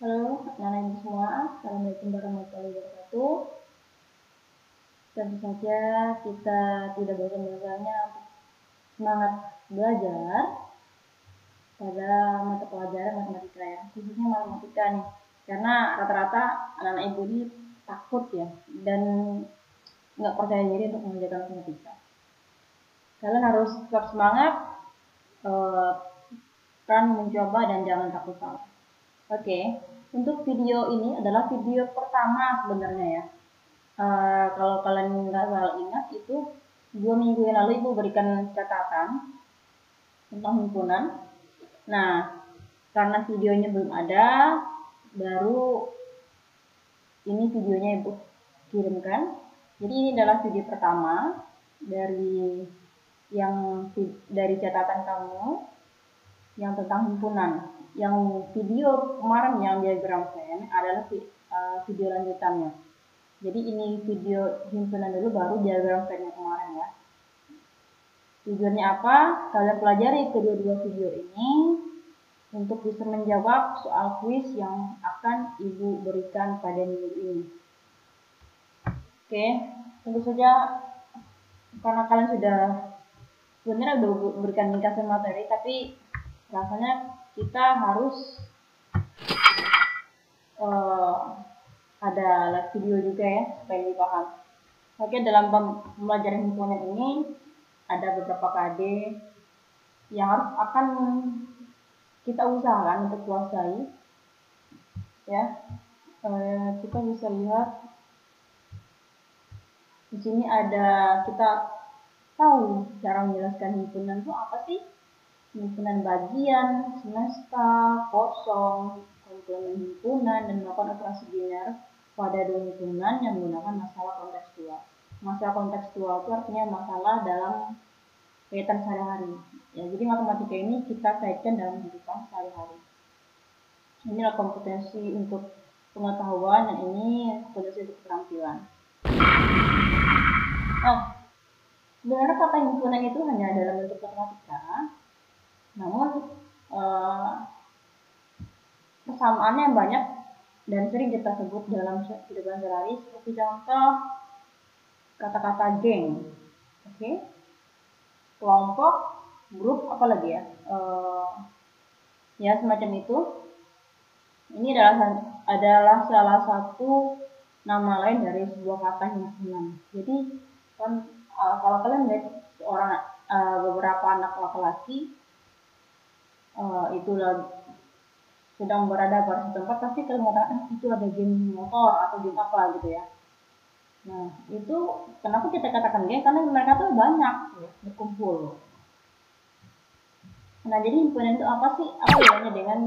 Halo anak-anak semua, Assalamualaikum warahmatullahi wabarakatuh. Tentu saja kita tidak bosan-bosannya semangat belajar pada mata pelajaran matematika ya, khususnya matematika nih. Karena rata-rata anak-anak ibu ini takut ya dan nggak percaya diri untuk mengerjakan matematika. Kalian harus tetap semangat, kan mencoba dan jangan takut salah. Oke, untuk video ini adalah video pertama sebenarnya ya. Kalau kalian nggak salah ingat itu 2 minggu yang lalu ibu berikan catatan tentang himpunan. Nah, karena videonya belum ada, baru ini videonya ibu kirimkan. Jadi ini adalah video pertama dari catatan kamu yang tentang himpunan. Yang video kemarin yang diagram Venn adalah video lanjutannya. Jadi ini video himpunan dulu, baru diagram Venn yang kemarin ya. Tujuannya apa? Kalian pelajari kedua-dua video ini untuk bisa menjawab soal kuis yang akan ibu berikan pada minggu ini. Oke, tentu saja karena kalian sudah sebenarnya udah berikan ringkasan materi, tapi rasanya kita harus ada live video juga ya supaya lebih paham. Oke, dalam pembelajaran himpunan ini ada beberapa KD yang akan kita usahakan untuk kuasai ya. Kita bisa lihat di sini ada, kita tahu cara menjelaskan himpunan itu apa sih? Himpunan bagian, semesta, kosong, komplement himpunan, dan melakukan operasi biner pada dua himpunan yang menggunakan masalah kontekstual. Masalah kontekstual itu artinya masalah dalam kaitan sehari-hari. Ya, jadi matematika ini kita kaitkan dalam kehidupan sehari-hari. Ini adalah kompetensi untuk pengetahuan dan ini kompetensi untuk keterampilan. Nah, sebenarnya kata himpunan itu hanya dalam bentuk matematika. Namun persamaannya banyak dan sering kita sebut dalam kehidupan sehari-hari, seperti contoh kata-kata geng, kelompok, grup, apalagi ya, ya semacam itu. Ini adalah salah satu nama lain dari sebuah kata himpunan. Jadi kan kalau kalian melihat beberapa anak laki-laki itulah sedang berada pada suatu tempat, pasti kalian mengatakan itu ada geng motor atau geng apa gitu ya. Nah, itu kenapa kita katakan geng? Karena mereka tuh banyak ya, berkumpul. Nah, jadi himpunan itu apa sih? Apa bedanya dengan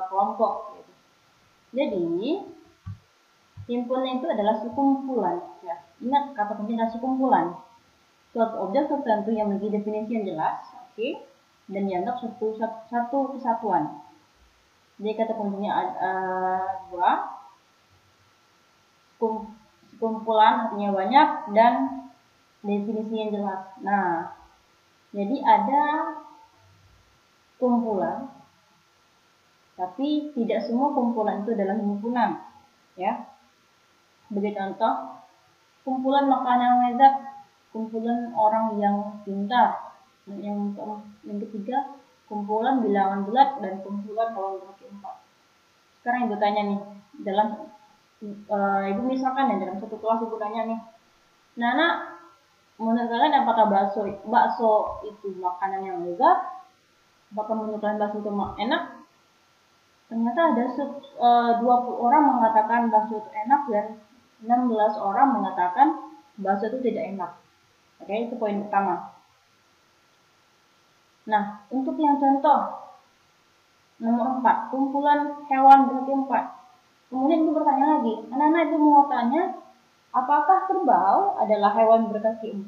kelompok gitu. Jadi himpunan itu adalah sekumpulan ya. Ingat kata kuncinya adalah sekumpulan suatu objek tertentu yang memiliki definisi yang jelas, dan dianggap satu kesatuan. Jadi kata kuncinya dua, sekumpulan artinya banyak dan definisi yang jelas. Nah, jadi ada kumpulan, tapi tidak semua kumpulan itu adalah himpunan ya. Sebagai contoh, kumpulan makanan lezat, kumpulan orang yang pintar. Yang ketiga, kumpulan bilangan bulat, dan kumpulan hewan berkaki 4. Sekarang ibu tanya nih, dalam ibu misalkan ya dalam satu kelas ibu tanya nih, Nana, menurut kalian apakah bakso itu makanan yang lezat? Apakah menurut kalian bakso itu enak? Ternyata ada 20 orang mengatakan bakso itu enak dan 16 orang mengatakan bakso itu tidak enak. Itu poin pertama. Nah, untuk yang contoh nomor 4, kumpulan hewan berkaki 4. Kemudian ibu bertanya lagi, anak-anak itu mau tanya, apakah kerbau adalah hewan berkaki 4?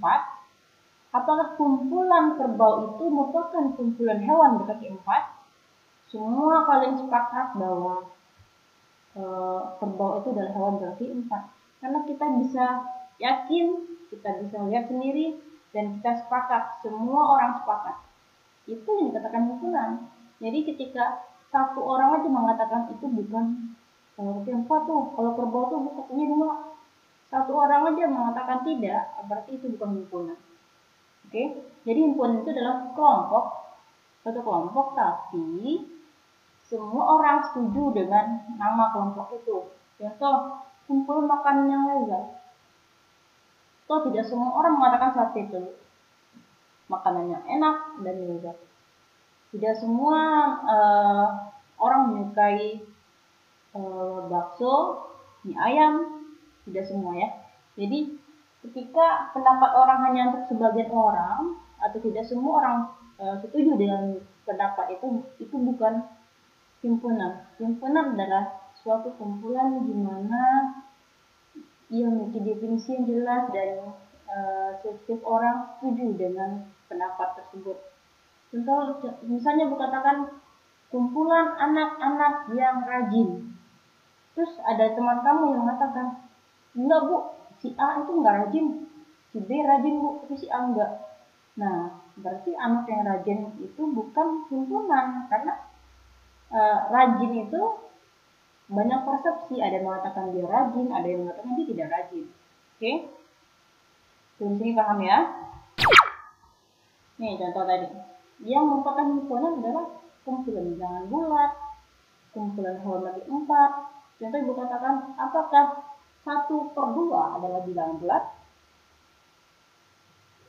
Apakah kumpulan kerbau itu merupakan kumpulan hewan berkaki 4? Semua kalian sepakat bahwa kerbau itu adalah hewan berkaki 4. Karena kita bisa yakin, kita bisa lihat sendiri, dan kita sepakat, semua orang sepakat. Itu yang dikatakan himpunan. Jadi ketika satu orang aja mengatakan itu bukan Kalau tapi 4 tuh, kalau kerbau tuh katanya 2. Satu orang aja mengatakan tidak, berarti itu bukan himpunan. Oke, jadi himpunan itu adalah kelompok, satu kelompok tapi semua orang setuju dengan nama kelompok itu. Contoh, kumpulan makanan yang lezat. Toh tidak semua orang mengatakan sate itu makanannya enak dan lezat. Tidak semua orang menyukai bakso, mie ayam, tidak semua ya. Jadi ketika pendapat orang hanya untuk sebagian orang atau tidak semua orang setuju dengan pendapat itu bukan himpunan. Himpunan adalah suatu kumpulan di mana ia memiliki definisi yang jelas dan setiap orang setuju dengan pendapat tersebut. Contoh, misalnya berkatakan kumpulan anak-anak yang rajin. Terus ada teman kamu yang mengatakan, enggak bu, si A itu enggak rajin, si B rajin bu, tapi si A enggak. Nah, berarti anak yang rajin itu bukan himpunan, karena rajin itu banyak persepsi. Ada yang mengatakan dia rajin, ada yang mengatakan dia tidak rajin. Oke, di sini paham ya? Nih contoh tadi, yang merupakan himpunan adalah kumpulan bilangan bulat, kumpulan halaman 4. Contoh ibu katakan, apakah 1/2 adalah bilangan bulat?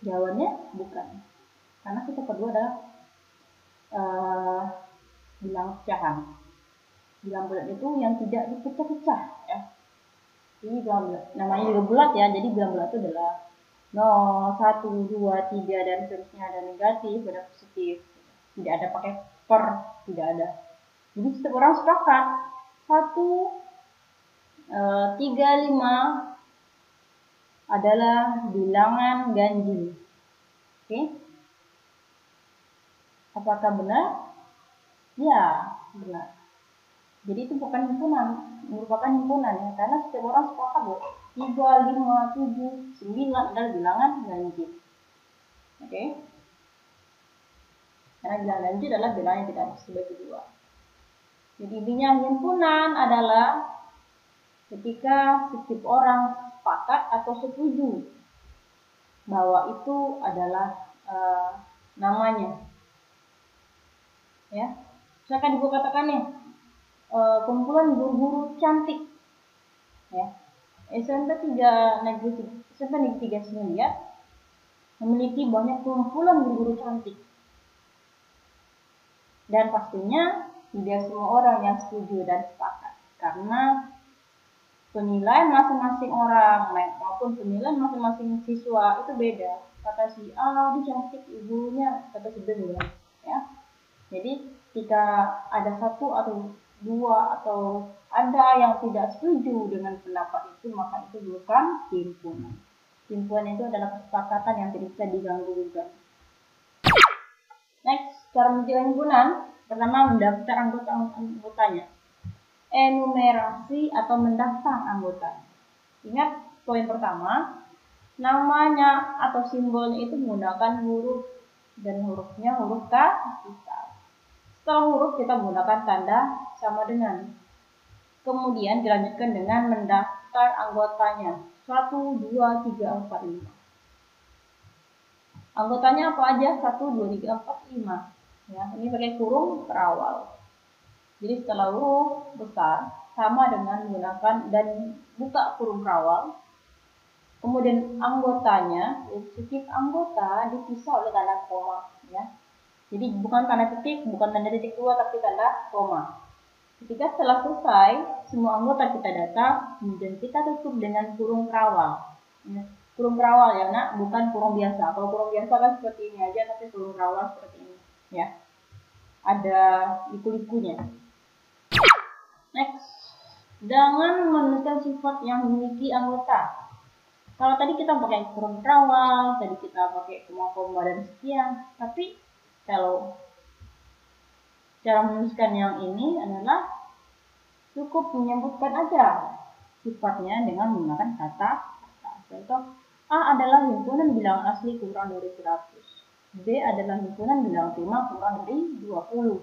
Jawabannya bukan, karena 1/2 adalah bilangan pecahan. Bilangan bulat itu yang tidak dipecah-pecah ya. Jadi bilangan bulat, namanya juga bulat ya. Jadi bilangan bulat itu adalah 0, 1, 2, 3 dan seterusnya. Ada negatif, ada positif. Tidak ada pakai per, tidak ada. Jadi setiap orang sepakat 1, 3, 5 adalah bilangan ganjil. Oke? Apakah benar? Ya, benar. Jadi itu bukan himpunan, merupakan himpunan ya, karena setiap orang sepakat loh. 3, 5, 7, 9 adalah bilangan ganjil. Oke? Karena bilangan ganjil adalah bilangan yang tidak bersebut kedua. Jadi intinya himpunan adalah ketika setiap orang sepakat atau setuju bahwa itu adalah namanya. Ya, misalkan ibu katakan nih, kumpulan guru-guru cantik, ya, SMP 3 Negeri 39 memiliki banyak kumpulan guru-guru cantik, dan pastinya tidak semua orang yang setuju dan sepakat, karena penilaian masing-masing orang maupun penilaian masing-masing siswa itu beda. Kata si A, dia cantik ibunya, kata si B enggak, ya. Jadi jika ada 1 atau 2 atau ada yang tidak setuju dengan pendapat itu, maka itu bukan himpunan. Himpunan itu adalah kesepakatan yang tidak bisa diganggu-gugat. Next, cara mencegah himpunan. Pertama, mendaftar anggotanya. Enumerasi atau mendaftar anggota. Ingat poin pertama, namanya atau simbolnya itu menggunakan huruf, dan hurufnya huruf kapital. Setelah huruf kita menggunakan tanda sama dengan. Kemudian dilanjutkan dengan mendaftar anggotanya. 1, 2, 3, 4, 5. Anggotanya apa aja? 1, 2, 3, 4, 5. Ya, ini pakai kurung terawal. Jadi setelah huruf besar sama dengan menggunakan dan buka kurung terawal. Kemudian anggotanya, setiap anggota dipisah oleh tanda koma, ya. Jadi bukan tanda titik, bukan tanda titik 2, tapi tanda koma. Ketika setelah selesai, semua anggota kita data, kemudian kita tutup dengan kurung terawal. Ya. Kurung terawal ya nak, bukan kurung biasa. Kalau kurung biasa kan seperti ini aja, tapi kurung terawal seperti ini. Ya, ada liku-likunya. Next, jangan menuliskan sifat yang dimiliki anggota. Kalau tadi kita pakai kurung terawal, tadi kita pakai koma-koma dan sekian, tapi kalau cara menuliskan yang ini adalah cukup menyebutkan aja sifatnya dengan menggunakan kata. Contoh, A adalah himpunan bilangan asli kurang dari 100. B adalah himpunan bilangan prima kurang dari 20.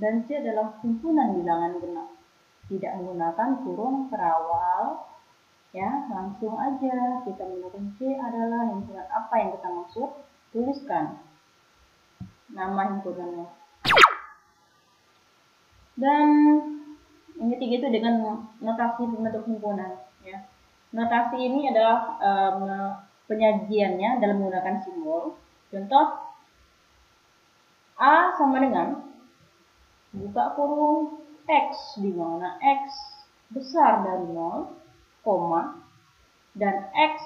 Dan C adalah himpunan bilangan genap. tidak menggunakan kurung terawal, ya, langsung aja kita menggunakan C adalah himpunan apa yang kita maksud, tuliskan nama himpunannya. Dan yang ketiga itu dengan notasi pembentuk himpunan, ya. Notasi ini adalah penyajiannya dalam menggunakan simbol. Contoh, A sama dengan buka kurung X, di mana X besar dari 0, koma, dan X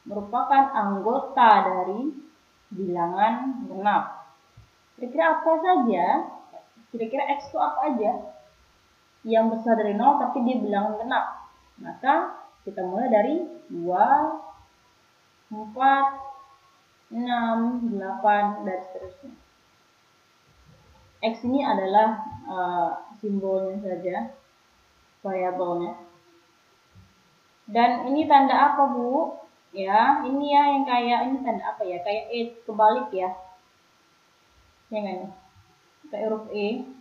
merupakan anggota dari bilangan genap. Kira-kira apa saja? Kira-kira X itu apa aja? Yang besar dari 0 tapi dia bilangan genap. Maka kita mulai dari 2, 4, 6, 8, dan seterusnya. X ini adalah simbolnya saja, variabelnya. Dan ini tanda apa, Bu? Ya, ini ya yang kayak ini tanda apa ya? Kayak E kebalik ya. Ya kan? Kayak huruf E.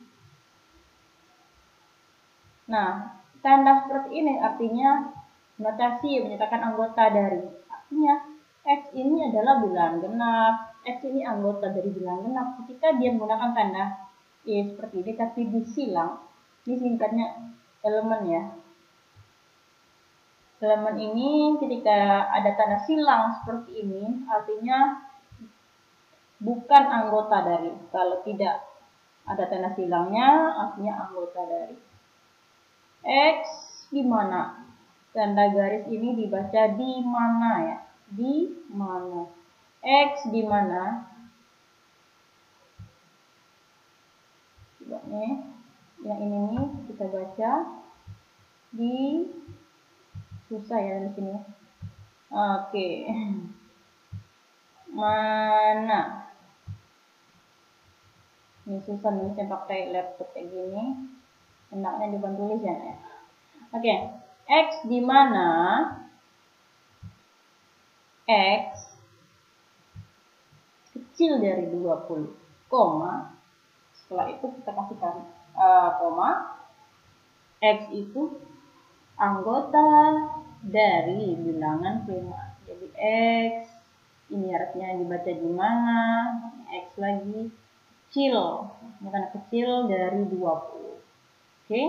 Nah, tanda seperti ini artinya notasi yang menyatakan anggota dari. Artinya X ini adalah bilangan genap. X ini anggota dari bilangan genap. Ketika dia menggunakan tanda E seperti ini tapi disilang, ini singkatnya elemen ya. Elemen ini ketika ada tanda silang seperti ini artinya bukan anggota dari. Kalau tidak ada tanda silangnya artinya anggota dari. X di mana? Tanda garis ini dibaca di mana ya? Di mana? X di mana? Coba nih, yang ini nih kita baca di, susah ya di sini. Oke. Mana? Ini susah nih saya pakai laptop kayak gini. Enaknya depan tulisan ya. Oke. X di mana? X kecil dari 20, koma. Setelah itu kita kasihkan koma. X itu anggota dari bilangan prima. Jadi X ini artinya dibaca di mana? X lagi kecil, bukan kecil dari 20. Oke.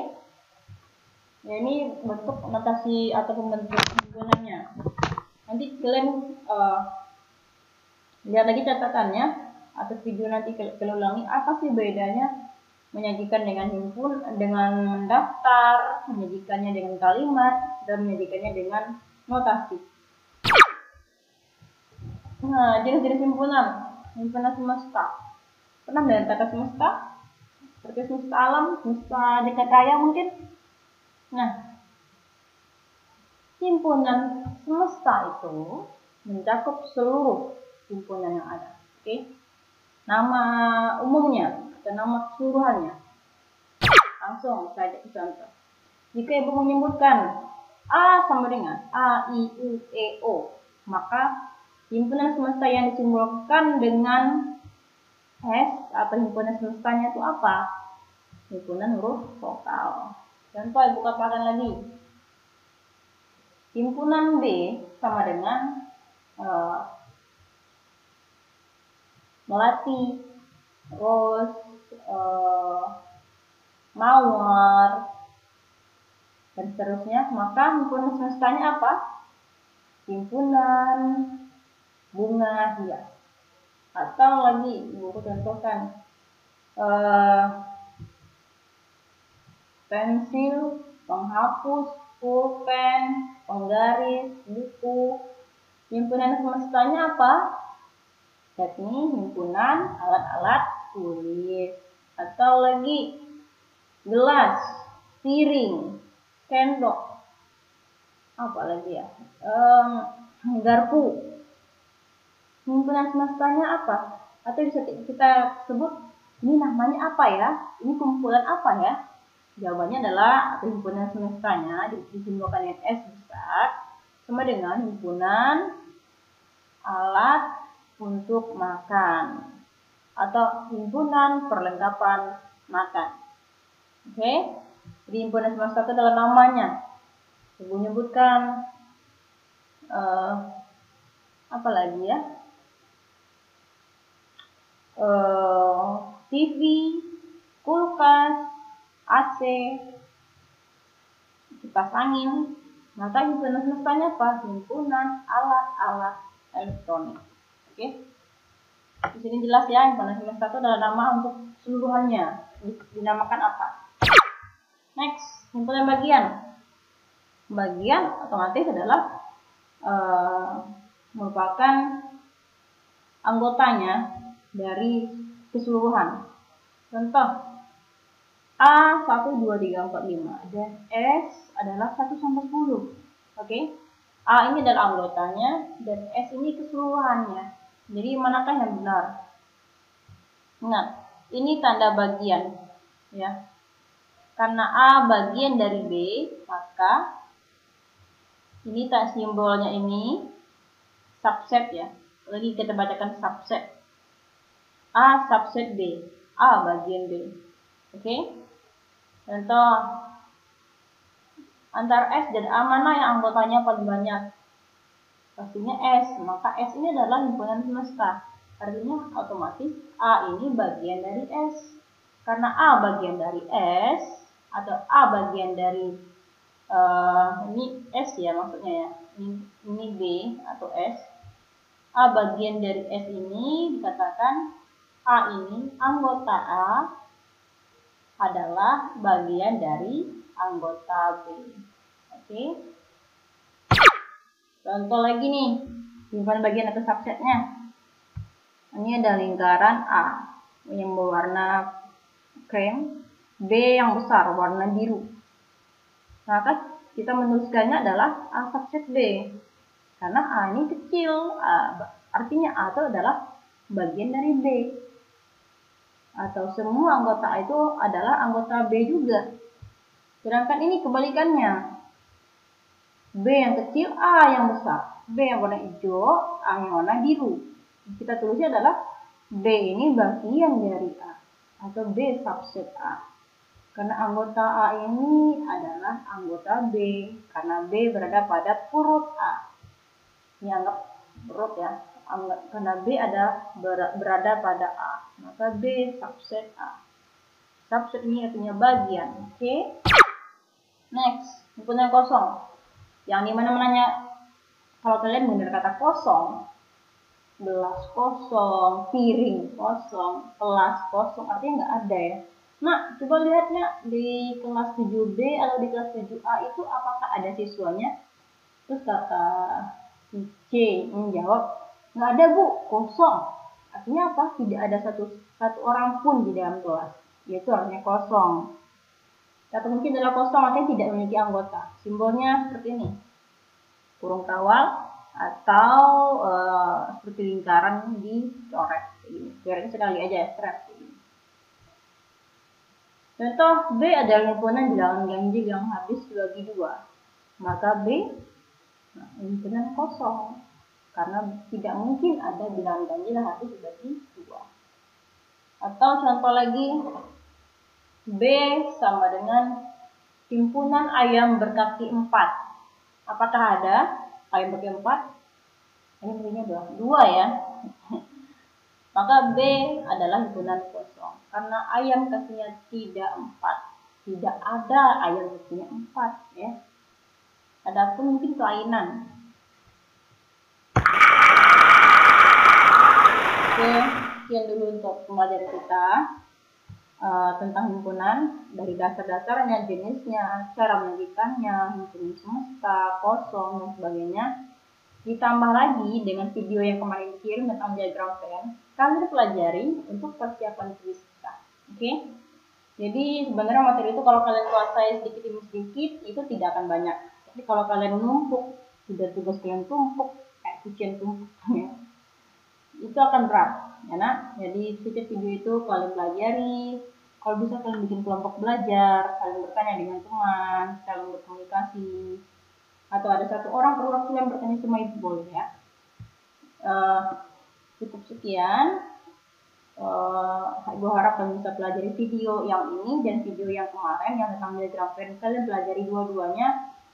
Ya, ini bentuk notasi atau pembentuk himpunannya. Nanti kalian lihat lagi catatannya atau video nanti kalian ulangi apa sih bedanya menyajikan dengan himpun, dengan mendaftar, menyajikannya dengan kalimat, dan menyajikannya dengan notasi. Nah, jenis-jenis himpunan semesta. Pernah mendengar kata semesta? Seperti semesta alam, semesta dekat raya mungkin. Nah, himpunan semesta itu mencakup seluruh himpunan yang ada. Oke? Nama umumnya atau nama keseluruhannya. Langsung saja ke contoh. Jika ibu menyebutkan A sama dengan A, I, U, E, O, maka himpunan semesta yang disimbolkan dengan S atau himpunan semestanya itu apa? Himpunan huruf vokal. Contoh ibu katakan lagi. Himpunan B sama dengan melati, terus mawar, dan seterusnya. Maka himpunan semestanya apa? Himpunan bunga hias. Atau lagi ibu contohkan pensil, penghapus, pulpen, penggaris, buku. Himpunan semestanya apa? Yakni himpunan alat-alat tulis. Atau lagi gelas, piring, sendok, apa lagi ya? Garpu. Himpunan semestanya apa? Atau bisa kita sebut ini namanya apa ya? Ini kumpulan apa ya? Jawabannya adalah himpunan semestanya disimbolkan dengan S besar sama dengan himpunan alat untuk makan atau himpunan perlengkapan makan. Oke? Di himpunan semesta itu adalah namanya. Menyebutkan apa lagi ya? TV, kulkas, AC, kipas angin. Maka himpunan semestanya apa? Himpunan alat-alat elektronik. Oke. Di sini jelas ya, himpunan semesta itu adalah nama untuk seluruhannya. Dinamakan apa? Next, himpunan bagian. Bagian otomatis adalah merupakan anggotanya dari keseluruhan. Contoh A 1, 2, 3, 4, 5 dan S adalah 1 sampai 10. Oke. A ini adalah anggotanya dan S ini keseluruhannya. Jadi manakah yang benar? Ingat, ini tanda bagian ya. Karena A bagian dari B, maka ini tak simbolnya ini subset ya. Lagi kita bacakan subset. A subset B, A bagian B. Oke. Contoh antara S dan A mana yang anggotanya paling banyak? Pastinya S, maka S ini adalah himpunan semesta. Artinya otomatis A ini bagian dari S. Karena A bagian dari S atau A bagian dari ini S ya maksudnya ya. Ini B atau S. A bagian dari S ini dikatakan A ini anggota A adalah bagian dari anggota B. Oke. Contoh lagi nih, himpunan bagian atau subsetnya. Ini ada lingkaran A yang berwarna krem, B yang besar warna biru. Maka kita menuliskannya adalah A subset B. Karena A ini kecil, artinya A itu adalah bagian dari B. Atau semua anggota itu adalah anggota B juga. Sedangkan ini kebalikannya. B yang kecil, A yang besar. B yang warna hijau, A yang warna biru. Kita tulisnya adalah B ini bagian dari A. Atau B subset A. Karena anggota A ini adalah anggota B. Karena B berada pada perut A. Ini anggap perut ya. Karena B berada pada A. Maka B subset A. Subset ini artinya bagian. Oke. Next, himpunan kosong. Yang dimana menanya kalau kalian benar kata kosong, gelas kosong, piring kosong, kelas kosong, artinya nggak ada ya. Nah, coba lihatnya di kelas 7B atau di kelas 7A itu apakah ada siswanya? Terus kata si C menjawab, nggak ada Bu, kosong. Artinya apa? Tidak ada satu orang pun di dalam kelas. Yaitu artinya kosong. Atau mungkin adalah kosong artinya tidak memiliki anggota. Simbolnya seperti ini. Kurung kawal atau seperti lingkaran dicoret. Coretnya sekali aja, strap. Contoh B adalah himpunan bilangan ganjil yang habis dibagi 2. Maka B himpunan kosong. Karena tidak mungkin ada bilangan ganjil yang habis dibagi 2. Atau contoh lagi, B sama dengan himpunan ayam berkaki 4. Apakah ada ayam berkaki 4? Ayam berkaki 2 ya. Maka B adalah himpunan kosong. Karena ayam kakinya tidak 4. Tidak ada ayam kakinya 4 ya. Adapun mungkin kelainan. Oke, sekian dulu untuk pembelajaran kita tentang himpunan, dari dasar-dasarnya, jenisnya, cara menyajikannya, himpunan semesta, kosong, dan sebagainya. Ditambah lagi dengan video yang kemarin dikirim tentang diagram Venn, kalian pelajari untuk persiapan kuis kita. Oke? Jadi sebenarnya materi itu kalau kalian kuasai sedikit demi sedikit itu tidak akan banyak. Tapi kalau kalian numpuk, tugas kalian tumpuk, kayak kucing tumpuk ya, itu akan berat. Ya, nah? Jadi setiap video itu kalian pelajari. Kalau bisa kalian bikin kelompok belajar, kalian bertanya dengan teman, kalian berkomunikasi. Atau ada satu orang perwakilan bertanya sama ibu boleh ya. Cukup sekian. Ibu harap kalian bisa pelajari video yang ini dan video yang kemarin yang tentang diagram Venn. Kalian pelajari dua-duanya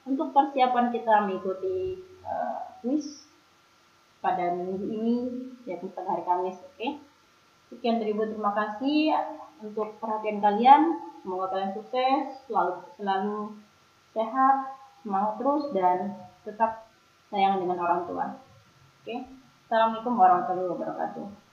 untuk persiapan kita mengikuti quiz pada minggu ini, yaitu pada hari Kamis. Oke. Sekian dari ibu, terima kasih untuk perhatian kalian. Semoga kalian sukses, selalu sehat, semangat terus, dan tetap sayang dengan orang tua. Oke. Assalamualaikum warahmatullahi wabarakatuh.